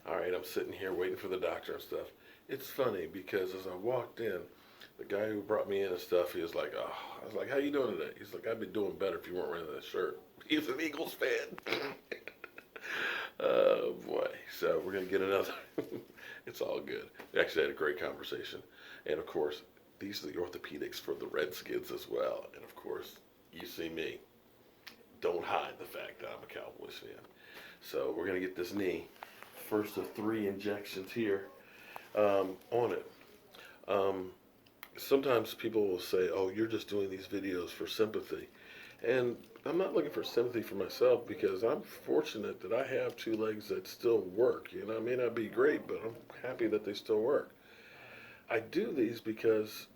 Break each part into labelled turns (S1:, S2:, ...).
S1: All right, I'm sitting here waiting for the doctor and stuff. It's funny because as I walked in, the guy who brought me in and stuff, he was like, "Oh," I was like, "How you doing today?" He's like, "I'd be doing better if you weren't wearing that shirt." He's an Eagles fan. Oh boy! So we're gonna get another. It's all good. We actually had a great conversation, and of course, these are the orthopedics for the Redskins as well. And of course, you see me. Don't hide the fact that I'm a Cowboys fan. So we're gonna get this knee. First of three injections here on it. Um, Sometimes people will say, "Oh, you're just doing these videos for sympathy," and I'm not looking for sympathy for myself because I'm fortunate that I have two legs that still work. You know, I may not be great, but I'm happy that they still work. I do these because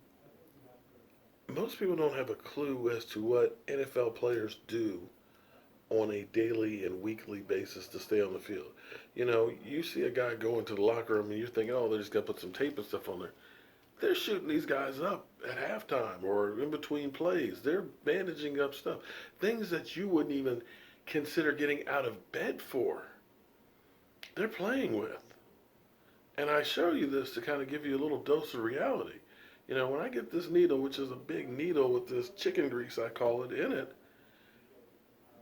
S1: most people don't have a clue as to what NFL players do on a daily and weekly basis to stay on the field. You know, you see a guy go into the locker room and you're thinking, oh, they're just going to put some tape and stuff on there. They're shooting these guys up at halftime or in between plays. They're bandaging up stuff. Things that you wouldn't even consider getting out of bed for. They're playing with. And I show you this to kind of give you a little dose of reality. You know, when I get this needle, which is a big needle with this chicken grease, I call it, in it,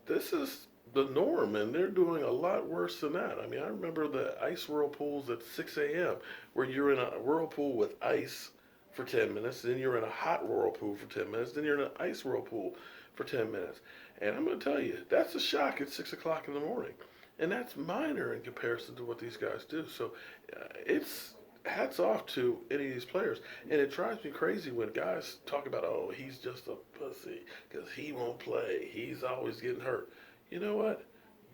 S1: this is the norm, and they're doing a lot worse than that. I mean, I remember the ice whirlpools at 6 a.m., where you're in a whirlpool with ice for 10 minutes, then you're in a hot whirlpool for 10 minutes, then you're in an ice whirlpool for 10 minutes. And I'm going to tell you, that's a shock at 6 o'clock in the morning. And that's minor in comparison to what these guys do. So it's hats off to any of these players. And it drives me crazy when guys talk about, oh, he's just a pussy because he won't play. He's always getting hurt. You know what?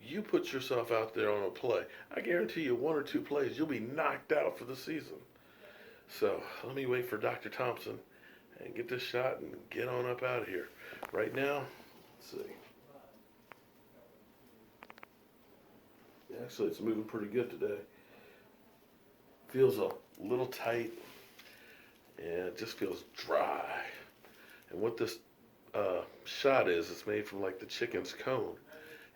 S1: You put yourself out there on a play. I guarantee you one or two plays, you'll be knocked out for the season. So let me wait for Dr. Thompson and get this shot and get on up out of here. Right now, let's see. Actually, it's moving pretty good today. Feels a little tight and it just feels dry. And what this shot is, it's made from like the chicken's cone.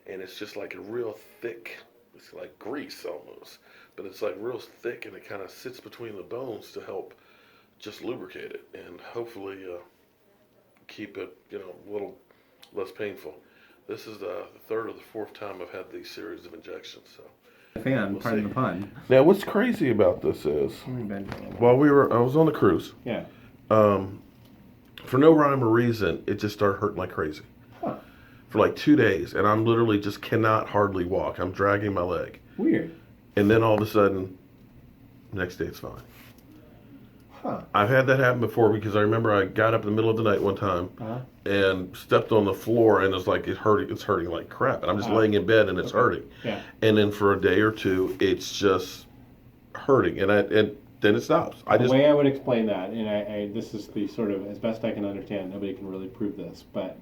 S1: And it's just like a real thick, it's like grease almost. But it's like real thick and it kind of sits between the bones to help just lubricate it and hopefully keep it, you know, a little less painful. This is the third or the fourth time I've had these series of injections. So
S2: Fan, pardon the pun.
S1: now, what's crazy about this is, while I was on the cruise.
S2: Yeah.
S1: For no rhyme or reason, it just started hurting like crazy.
S2: Huh.
S1: For like 2 days, and I'm literally just cannot hardly walk. I'm dragging my leg.
S2: Weird.
S1: And then all of a sudden, next day it's fine.
S2: Huh.
S1: I've had that happen before because I remember I got up in the middle of the night one time and stepped on the floor and it's like it's hurting like crap. And I'm just laying in bed and it's hurting.
S2: Yeah.
S1: And then for a day or two, it's just hurting. And then it stops.
S2: The way I would explain that, and I this is the sort of, as best I can understand, nobody can really prove this, but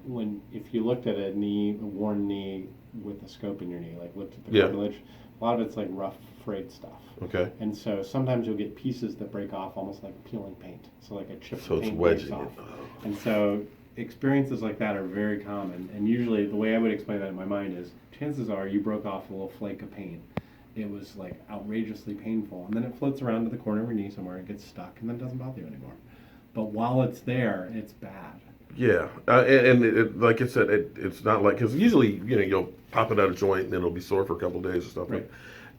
S2: if you looked at a worn knee with a scope in your knee, like looked at the cartilage, a lot of it's like rough, frayed stuff.
S1: Okay.
S2: And so sometimes you'll get pieces that break off almost like peeling paint. So like a chip of paint
S1: wedging
S2: breaks off.
S1: it.
S2: And so experiences like that are very common. And usually the way I would explain that in my mind is chances are you broke off a little flake of paint. It was like outrageously painful. And then it floats around to the corner of your knee somewhere and gets stuck and then it doesn't bother you anymore. But while it's there, it's bad.
S1: Yeah, and like I said, it's not like, because usually, you know, you'll pop it out of joint and it'll be sore for a couple of days or stuff.
S2: Right.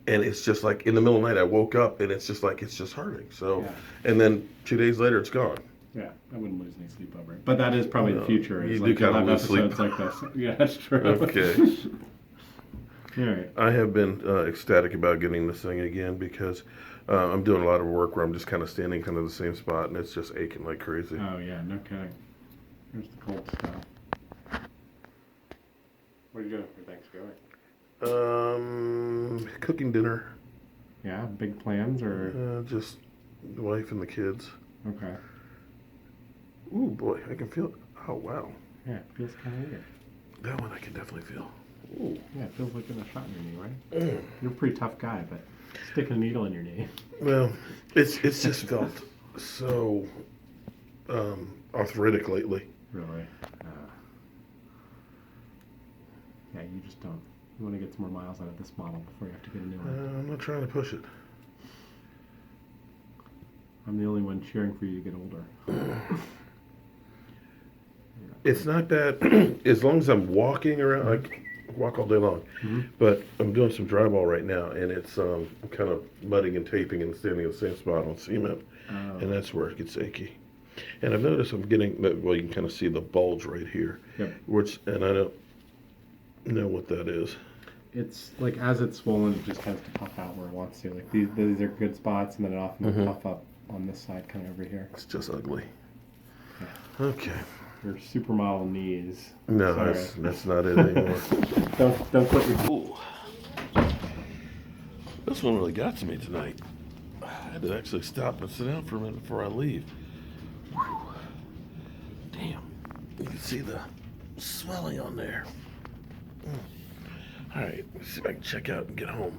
S1: And it's just like in the middle of the night, I woke up and it's just like, it's just hurting. So, and then 2 days later, it's gone.
S2: Yeah, I wouldn't lose any sleep over it. But that is probably the future.
S1: You
S2: like
S1: do kind of lose
S2: episodes
S1: sleep.
S2: like this. Yeah, that's true.
S1: Okay.
S2: All right.
S1: I have been ecstatic about getting this thing again because I'm doing a lot of work where I'm just kind of standing kind of the same spot and it's just aching like crazy.
S2: Oh, yeah, no kidding. Here's the cold stuff. What are you doing for Thanksgiving?
S1: Cooking dinner.
S2: Yeah, big plans or?
S1: Just the wife and the kids.
S2: Okay.
S1: Ooh, boy, I can feel it. Oh, wow.
S2: Yeah, it feels kind of weird.
S1: That one I can definitely feel. Ooh.
S2: Yeah, it feels like getting a shot in your knee, right? You're a pretty tough guy, but sticking a needle in your knee.
S1: Well, it's just felt so arthritic lately.
S2: Really? Yeah, you just don't. You want to get some more miles out of this model before you have to get a new one.
S1: I'm not trying to push it.
S2: I'm the only one cheering for you to get older.
S1: It's not that, as long as I'm walking around, I can walk all day long. But I'm doing some drywall right now, and it's I'm kind of mudding and taping and standing in the same spot on cement, and that's where it gets achy. And I've noticed I'm getting, well, you can kind of see the bulge right here, which, and I don't know what that is.
S2: It's like as it's swollen, it just tends to puff out where it wants to. Like these are good spots, and then it often will puff up on this side, kind of over here.
S1: It's just ugly.
S2: Yeah.
S1: Okay.
S2: Your supermodel knees.
S1: No,
S2: Sorry.
S1: that's not it anymore.
S2: Don't quit your.
S1: Ooh. This one really got to me tonight. I had to actually stop and sit down for a minute before I leave. Whew. Damn. You can see the swelling on there. All right, let's see if I can check out and get home.